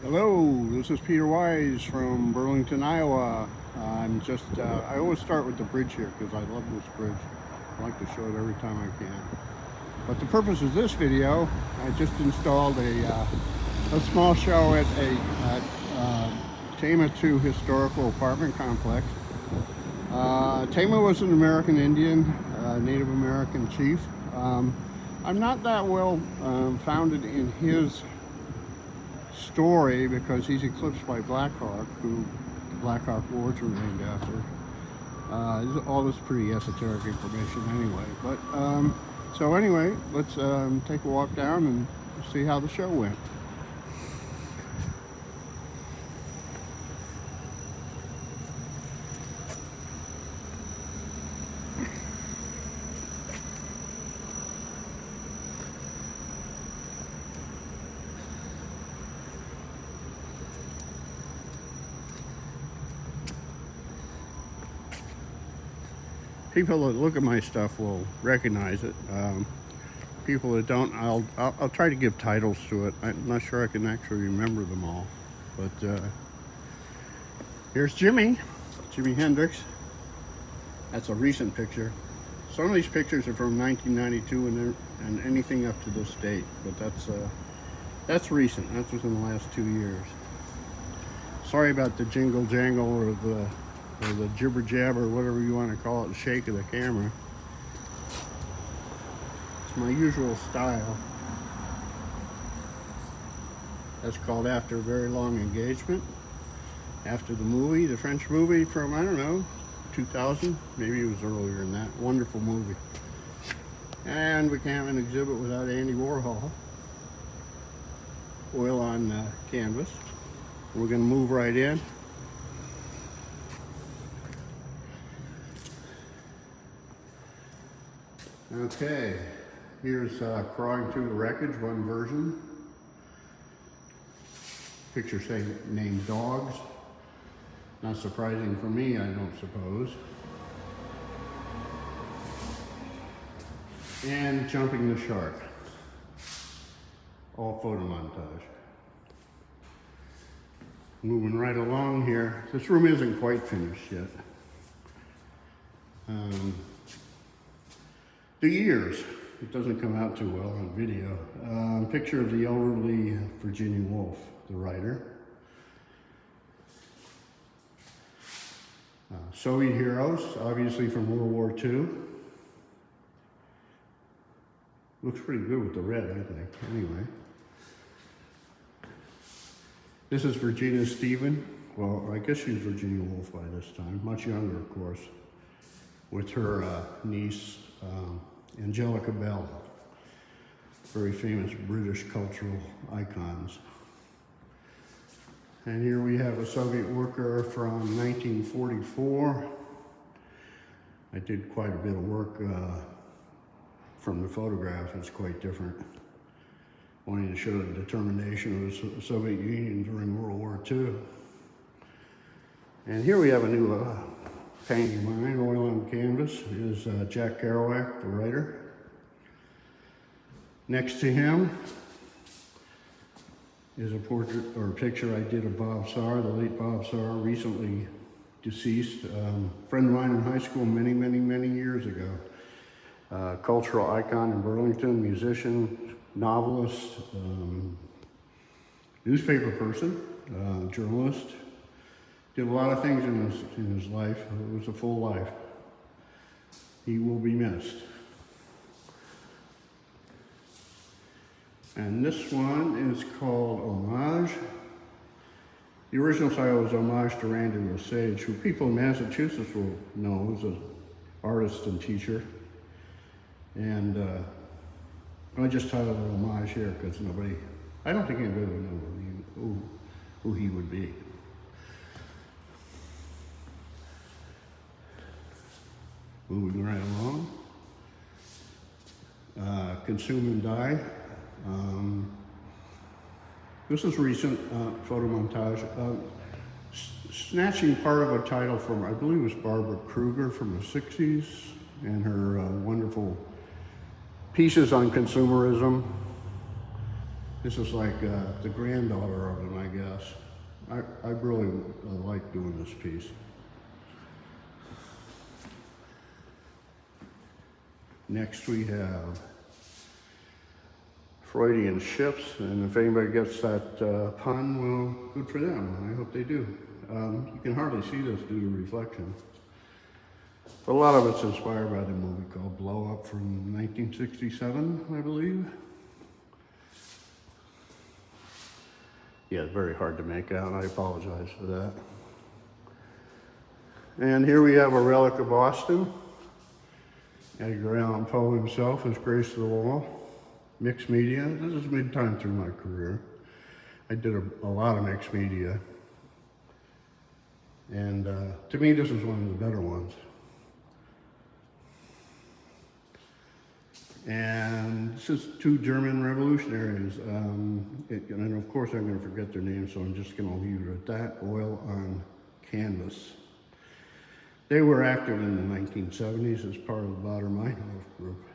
Hello, this is Peter Wise from Burlington, Iowa. I always start with the bridge here because I love this bridge. I like to show it every time I can. But the purpose of this video, I just installed a small show at TAMMA I Historical Apartment Complex. TAMMA was an American Indian, Native American chief. I'm not that well founded in his story because he's eclipsed by Black Hawk, who the Black Hawk Wars were named after. All this pretty esoteric information anyway. So anyway, let's take a walk down and see how the show went. People that look at my stuff will recognize it. People that don't, I'll try to give titles to it. I'm not sure I can actually remember them all. But here's Jimi Hendrix. That's a recent picture. Some of these pictures are from 1992 and anything up to this date. But that's recent. That's within the last 2 years. Sorry about the jingle jangle or the jibber jabber, whatever you want to call it, the shake of the camera. It's my usual style. That's called After a Very Long Engagement. After the movie, the French movie from, I don't know, 2000, maybe it was earlier than that. Wonderful movie. And we can't have an exhibit without Andy Warhol. Oil on canvas. We're going to move right in. Okay, here's Crawling Through the Wreckage, one version. Picture named Dogs. Not surprising for me, I don't suppose. And Jumping the Shark. All photo montage. Moving right along here. This room isn't quite finished yet. The years. It doesn't come out too well on video. Picture of the elderly Virginia Woolf, the writer. Soviet heroes, obviously from World War II. Looks pretty good with the red, I think. Anyway. This is Virginia Stephen. Well, I guess she's Virginia Woolf by this time. Much younger, of course. With her niece, Angelica Bell, very famous British cultural icons. And here we have a Soviet worker from 1944. I did quite a bit of work from the photograph. It's quite different. Wanting to show the determination of the Soviet Union during World War II. And here we have a new painting of mine, oil on canvas, is Jack Kerouac, the writer. Next to him is a portrait or a picture I did of Bob Sarr, the late Bob Sarr, recently deceased. Friend of mine in high school many years ago. Cultural icon in Burlington, musician, novelist, newspaper person, journalist. Did a lot of things in his life. It was a full life. He will be missed. And this one is called Homage. The original title is Homage to Randy Lesage, who people in Massachusetts will know as an artist and teacher. And I just titled it Homage here because I don't think anybody would know who he would be. Moving right along. Consume and Die. This is recent photo montage. Snatching part of a title from, I believe it was Barbara Kruger from the 60s, and her wonderful pieces on consumerism. This is like the granddaughter of him, I guess. I really like doing this piece. Next we have Freudian ships, and if anybody gets that pun, well, good for them. I hope they do. You can hardly see this due to reflection. But a lot of it's inspired by the movie called Blow Up from 1967, I believe. Yeah, it's very hard to make out. I apologize for that. And here we have a relic of Boston. Edgar Allan Poe himself as Grace of the Wall. Mixed media. This is mid-time through my career. I did a lot of mixed media. And to me, this is one of the better ones. And this is two German revolutionaries. And of course, I'm going to forget their names, so I'm just going to leave it at that. Oil on canvas. They were active in the 1970s as part of the Tamaii group.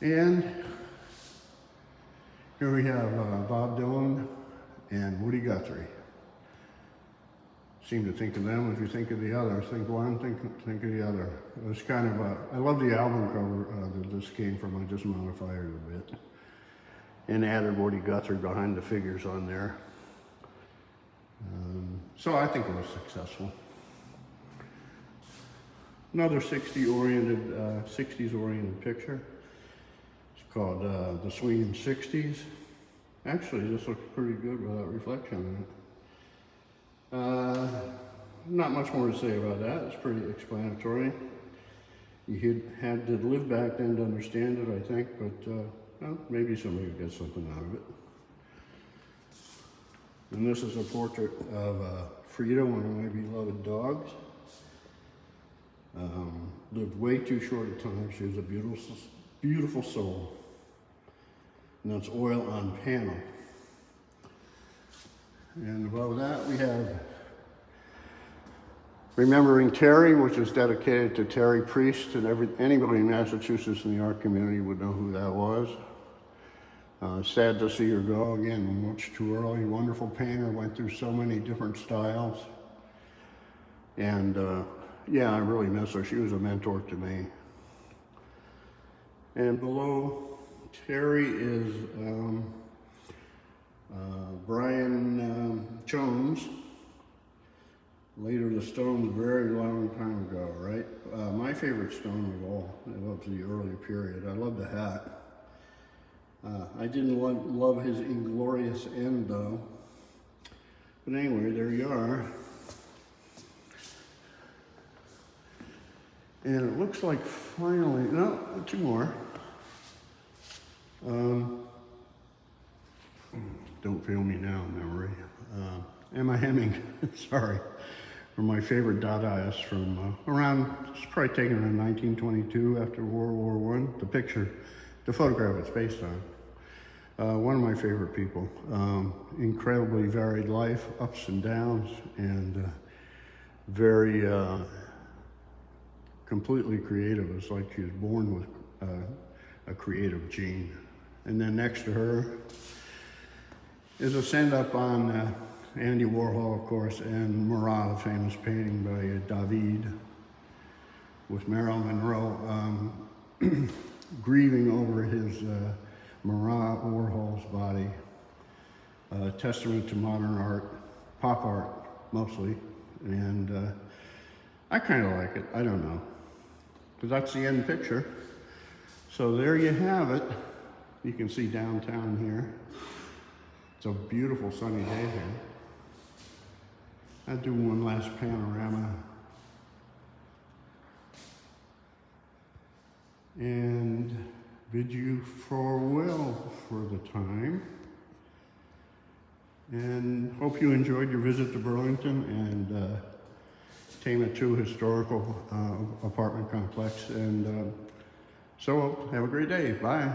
And here we have Bob Dylan and Woody Guthrie. Seem to think of them. If you think of the others, think one, think of the other. It was kind of I love the album cover that this came from. I just modified it a bit and added Woody Guthrie behind the figures on there. So I think it was successful. Another 60s oriented picture. It's called The Swinging 60s. Actually, this looks pretty good without reflection in it. Not much more to say about that. It's pretty explanatory. You had to live back then to understand it, I think, but well, maybe somebody would get something out of it. And this is a portrait of Frida, one of my beloved dogs. Lived way too short a time. She was a beautiful, beautiful soul. And that's oil on panel. And above that we have Remembering Terry, which is dedicated to Terry Priest, and anybody in Massachusetts in the art community would know who that was. Sad to see her go, again, much too early. Wonderful painter, went through so many different styles. And yeah, I really miss her. She was a mentor to me. And below Terry is Brian Jones. Later the Stones, a very long time ago, right? My favorite Stone of all. I love the early period. I love the hat. I didn't love his inglorious end though. But anyway, there you are. And it looks like finally, no, two more. Don't fail me now, memory. Emma Hemming, sorry, were my favorite Dadaists from around, it's probably taken around 1922 after World War I. The picture, the photograph it's based on. One of my favorite people. Incredibly varied life, ups and downs, and very completely creative. It's like she was born with a creative gene. And then next to her is a send-up on Andy Warhol, of course, and Marat, a famous painting by David, with Marilyn Monroe grieving over his Marat Warhol's body. Testament to modern art, pop art mostly, and I kind of like it. I don't know, because that's the end picture. So there you have it. You can see downtown here. It's a beautiful sunny day here. I'll do one last panorama. And bid you farewell for the time. And hope you enjoyed your visit to Burlington and TAMMA I Historical Apartment Complex. And so have a great day. Bye.